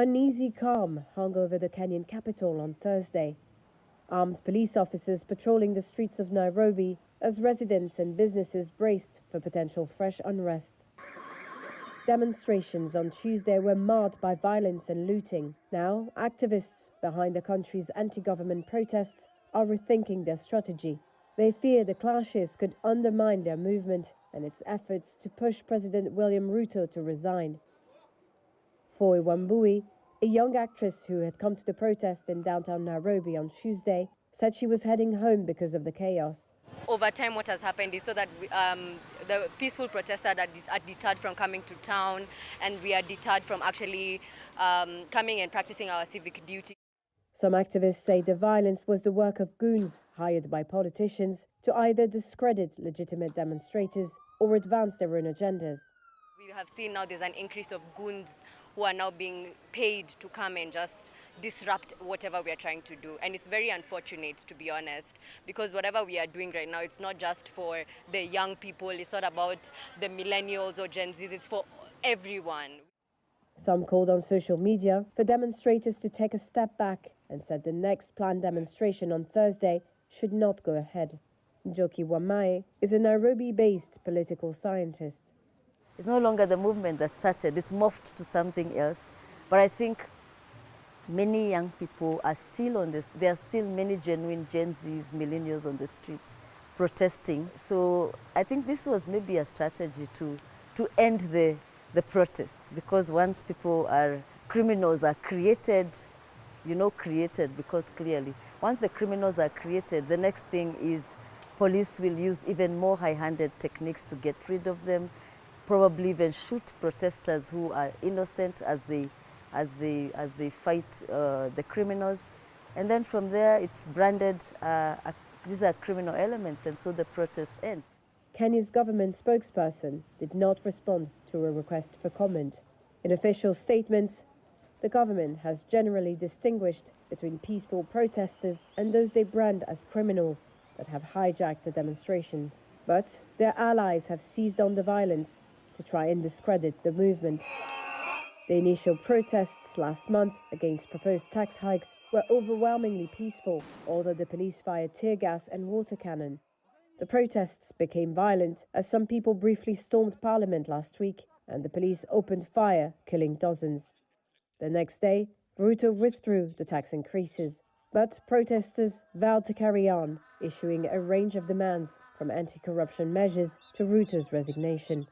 Uneasy calm hung over the Kenyan capital on Thursday. Armed police officers patrolling the streets of Nairobi as residents and businesses braced for potential fresh unrest. Demonstrations on Tuesday were marred by violence and looting. Now, activists behind the country's anti-government protests are rethinking their strategy. They fear the clashes could undermine their movement and its efforts to push President William Ruto to resign. Foy Wambui, a young actress who had come to the protest in downtown Nairobi on Tuesday, said she was heading home because of the chaos. Over time, what has happened is so that the peaceful protesters are deterred from coming to town, and we are deterred from actually coming and practicing our civic duty. Some activists say the violence was the work of goons hired by politicians to either discredit legitimate demonstrators or advance their own agendas. We have seen now there's an increase of goons who are now being paid to come and just disrupt whatever we are trying to do. And it's very unfortunate, to be honest, because whatever we are doing right now, it's not just for the young people, it's not about the millennials or Gen Zs, it's for everyone. Some called on social media for demonstrators to take a step back and said the next planned demonstration on Thursday should not go ahead. Njoki Wamae is a Nairobi-based political scientist. It's no longer the movement that started, it's morphed to something else. But I think many young people are still on this. There are still many genuine Gen Zs, millennials on the street protesting. So I think this was maybe a strategy to end the protests, because once criminals are created, created, because clearly, once the criminals are created, the next thing is police will use even more high-handed techniques to get rid of them, probably even shoot protesters who are innocent as they fight the criminals. And then from there, it's branded, these are criminal elements, and so the protests end. Kenya's government spokesperson did not respond to a request for comment. In official statements, the government has generally distinguished between peaceful protesters and those they brand as criminals that have hijacked the demonstrations. But their allies have seized on the violence to try and discredit the movement. The initial protests last month against proposed tax hikes were overwhelmingly peaceful, although the police fired tear gas and water cannon. The protests became violent as some people briefly stormed Parliament last week and the police opened fire, killing dozens. The next day, Ruto withdrew the tax increases, but protesters vowed to carry on, issuing a range of demands from anti-corruption measures to Ruto's resignation.